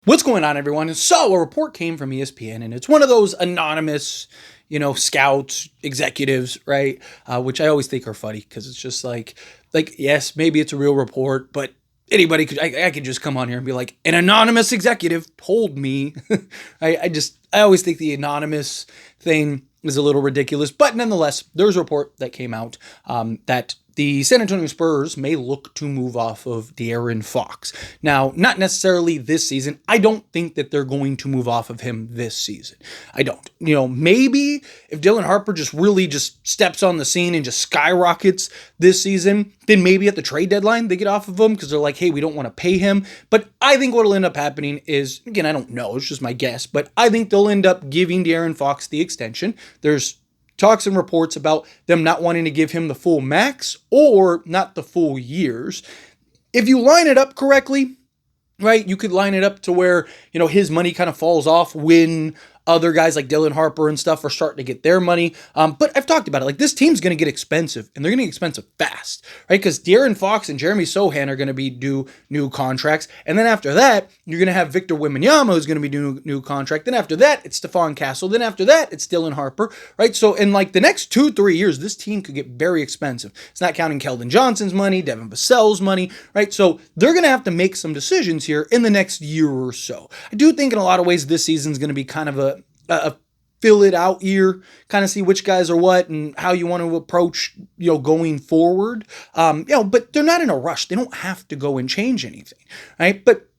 What's going on, everyone? So a report came from ESPN, and it's one of those anonymous, scouts, executives, right? Which I always think are funny because it's just like yes, maybe it's a real report, but anybody could, I could just come on here and be like, an anonymous executive told me. I always think the anonymous thing is a little ridiculous, but nonetheless, there's a report that came out that the San Antonio Spurs may look to move off of De'Aaron Fox. Now, not necessarily this season. I don't think that they're going to move off of him this season. I don't. Maybe if Dylan Harper just really just steps on the scene and just skyrockets this season, then maybe at the trade deadline they get off of him because they're like, hey, we don't want to pay him. But I think what will end up happening is, again, I don't know, it's just my guess, but I think they'll end up giving De'Aaron Fox the extension. There's talks and reports about them not wanting to give him the full max or not the full years. If you line it up correctly, right, you could line it up to where, his money kind of falls off when other guys like Dylan Harper and stuff are starting to get their money. But I've talked about it. Like, this team's going to get expensive, and they're going to get expensive fast, right? Because De'Aaron Fox and Jeremy Sohan are going to be due new contracts. And then after that, you're going to have Victor Wembanyama, who's going to be due new contract. Then after that, it's Stephon Castle. Then after that, it's Dylan Harper, right? So in like the next 2-3 years, this team could get very expensive. It's not counting Keldon Johnson's money, Devin Vassell's money, right? So they're going to have to make some decisions here in the next year or so. I do think in a lot of ways this season's going to be kind of a fill it out year, kind of see which guys are what and how you want to approach, going forward. But they're not in a rush. They don't have to go and change anything, right? But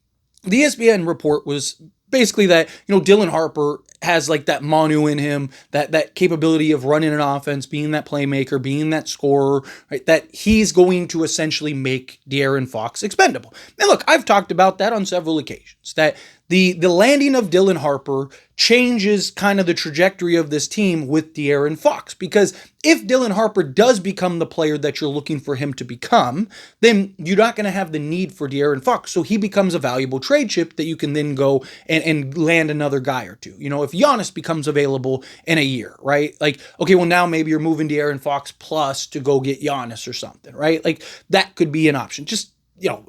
the ESPN report was basically that, Dylan Harper has like that Manu in him, that capability of running an offense, being that playmaker, being that scorer, right? That he's going to essentially make De'Aaron Fox expendable. And look, I've talked about that on several occasions, that the landing of Dylan Harper changes kind of the trajectory of this team with De'Aaron Fox. Because if Dylan Harper does become the player that you're looking for him to become, then you're not going to have the need for De'Aaron Fox. So he becomes a valuable trade chip that you can then go and land another guy or two. If Giannis becomes available in a year, right? Like, okay, well now maybe you're moving De'Aaron Fox plus to go get Giannis or something, right? Like that could be an option. Just,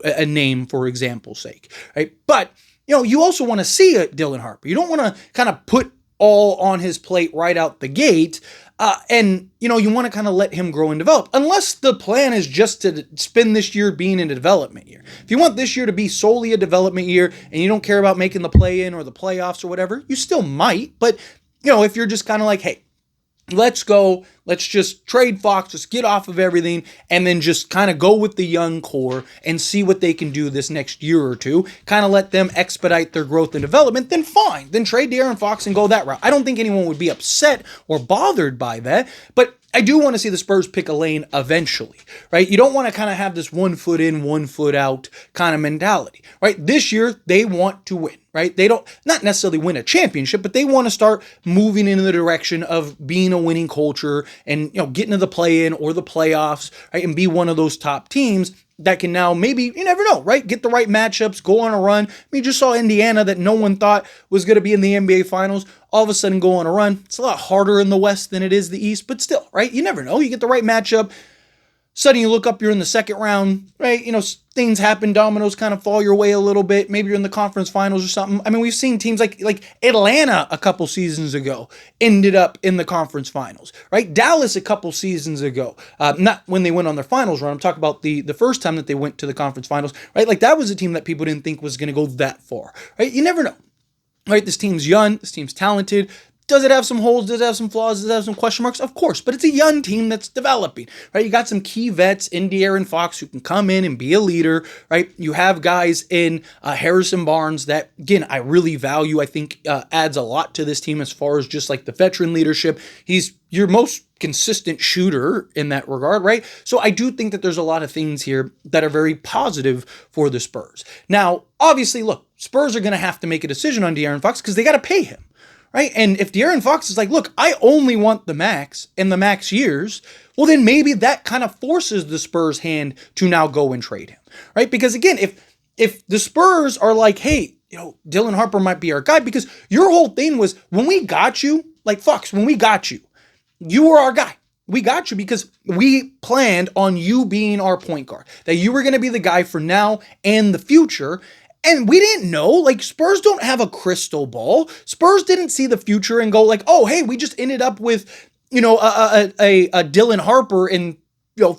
a name for example's sake, right? But you also want to see a Dylan Harper. You don't want to kind of put all on his plate right out the gate. And you want to kind of let him grow and develop, unless the plan is just to spend this year being in a development year. If you want this year to be solely a development year and you don't care about making the play-in or the playoffs or whatever, you still might. But, if you're just kind of like, hey, let's go, let's just trade Fox, just get off of everything, and then just kind of go with the young core and see what they can do this next year or two, kind of let them expedite their growth and development, then fine. Then trade De'Aaron Fox and go that route. I don't think anyone would be upset or bothered by that, but I do want to see the Spurs pick a lane eventually, right? You don't want to kind of have this 1 foot in, 1 foot out kind of mentality, right? This year, they want to win, right? They don't, not necessarily win a championship, but they want to start moving in the direction of being a winning culture and, getting to the play-in or the playoffs, right? And be one of those top teams that can now maybe, you never know, right? Get the right matchups, go on a run. I mean, you just saw Indiana that no one thought was going to be in the NBA Finals, all of a sudden go on a run. It's a lot harder in the West than it is the East, but still, right? You never know. You get the right matchup. Suddenly you look up, you're in the second round, right? Things happen, dominoes kind of fall your way a little bit. Maybe you're in the conference finals or something. I mean, we've seen teams like Atlanta a couple seasons ago ended up in the conference finals, right? Dallas a couple seasons ago, not when they went on their finals run. I'm talking about the first time that they went to the conference finals, right? Like that was a team that people didn't think was going to go that far, right? You never know, right? This team's young, this team's talented. Does it have some holes? Does it have some flaws? Does it have some question marks? Of course, but it's a young team that's developing, right? You got some key vets in De'Aaron Fox who can come in and be a leader, right? You have guys in Harrison Barnes that, again, I really value. I think adds a lot to this team as far as just like the veteran leadership. He's your most consistent shooter in that regard, right? So I do think that there's a lot of things here that are very positive for the Spurs. Now, obviously, look, Spurs are going to have to make a decision on De'Aaron Fox because they got to pay him. Right? And if De'Aaron Fox is like, look, I only want the max and the max years, well, then maybe that kind of forces the Spurs' hand to now go and trade him. Right? Because again, if the Spurs are like, hey, Dylan Harper might be our guy, because your whole thing was when we got you, like Fox, when we got you, you were our guy. We got you because we planned on you being our point guard, that you were going to be the guy for now and the future. And we didn't know, like, Spurs don't have a crystal ball. Spurs didn't see the future and go like, oh, hey, we just ended up with, a Dylan Harper in,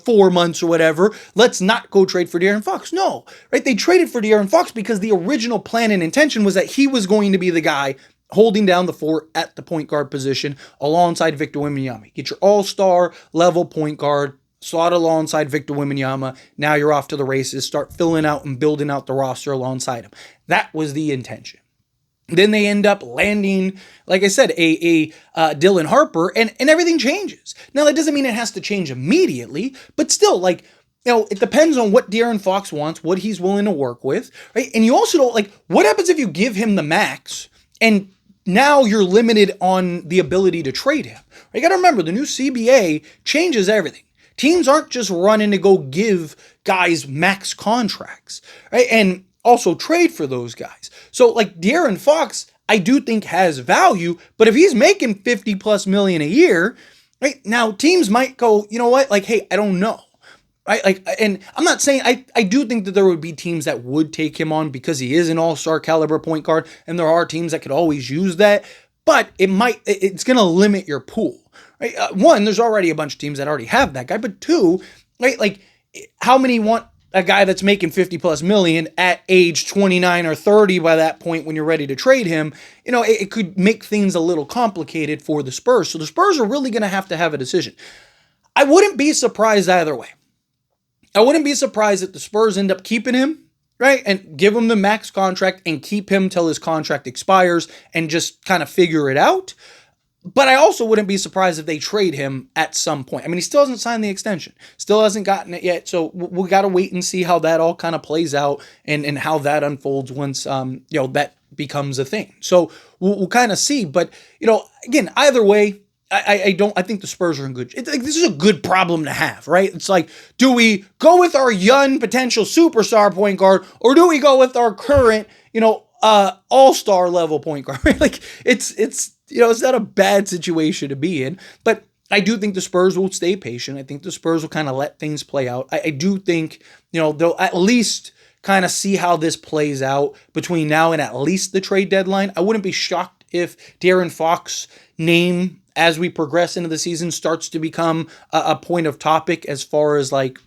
4 months or whatever. Let's not go trade for De'Aaron Fox. No, right? They traded for De'Aaron Fox because the original plan and intention was that he was going to be the guy holding down the fort at the point guard position alongside Victor Wembanyama. Get your all-star level point guard, slot alongside Victor Wembanyama. Now you're off to the races. Start filling out and building out the roster alongside him. That was the intention. Then they end up landing, like I said, a Dylan Harper, and everything changes. Now, that doesn't mean it has to change immediately, but still, like, it depends on what De'Aaron Fox wants, what he's willing to work with, right? And you also don't, like, what happens if you give him the max and now you're limited on the ability to trade him? You got to remember, the new CBA changes everything. Teams aren't just running to go give guys max contracts, right? And also trade for those guys. So, like, De'Aaron Fox, I do think has value, but if he's making 50 plus million a year, right, now teams might go, you know what, like, hey, I don't know, right? Like, and I'm not saying, I do think that there would be teams that would take him on because he is an all-star caliber point guard, and there are teams that could always use that, but it's going to limit your pool, right? One, there's already a bunch of teams that already have that guy, but two, right, like, how many want a guy that's making 50 plus million at age 29 or 30 by that point when you're ready to trade him? It could make things a little complicated for the Spurs. So the Spurs are really going to have a decision. I wouldn't be surprised either way. I wouldn't be surprised if the Spurs end up keeping him, right, and give him the max contract and keep him till his contract expires and just kind of figure it out. But I also wouldn't be surprised if they trade him at some point. I mean, he still hasn't signed the extension. Still hasn't gotten it yet. So we got to wait and see how that all kind of plays out and how that unfolds once, that becomes a thing. So we'll kind of see. But, again, either way, I think the Spurs are in good. This is a good problem to have, right? It's like, do we go with our young potential superstar point guard, or do we go with our current, all-star level point guard? Right? Like, it's not a bad situation to be in, but I do think the Spurs will stay patient. I think the Spurs will kind of let things play out. I do think, they'll at least kind of see how this plays out between now and at least the trade deadline. I wouldn't be shocked if De'Aaron Fox's name, as we progress into the season, starts to become a point of topic as far as, like,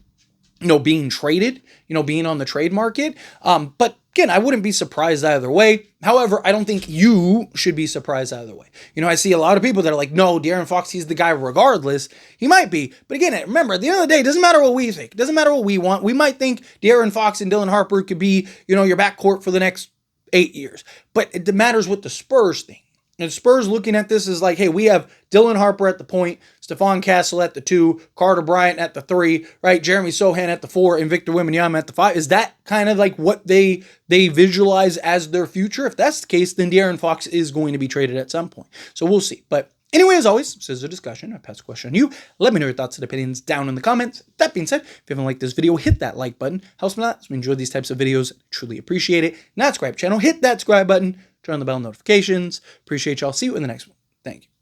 being traded, being on the trade market. But again, I wouldn't be surprised either way. However, I don't think you should be surprised either way. I see a lot of people that are like, no, De'Aaron Fox, he's the guy regardless. He might be. But again, remember, at the end of the day, it doesn't matter what we think. It doesn't matter what we want. We might think De'Aaron Fox and Dylan Harper could be, your backcourt for the next 8 years. But it matters what the Spurs think. And Spurs looking at this is like, hey, we have Dylan Harper at the point, Stephon Castle at the 2, Carter Bryant at the 3, right? Jeremy Sohan at the 4, and Victor Wembanyama at the 5. Is that kind of like what they visualize as their future? If that's the case, then De'Aaron Fox is going to be traded at some point. So we'll see. But anyway, as always, this is a discussion. I pass the question on you. Let me know your thoughts and opinions down in the comments. That being said, if you haven't liked this video, hit that like button. Helps me out. So we enjoy these types of videos. I truly appreciate it. Not subscribe channel, hit that subscribe button. Turn on the bell notifications. Appreciate y'all. See you in the next one. Thank you.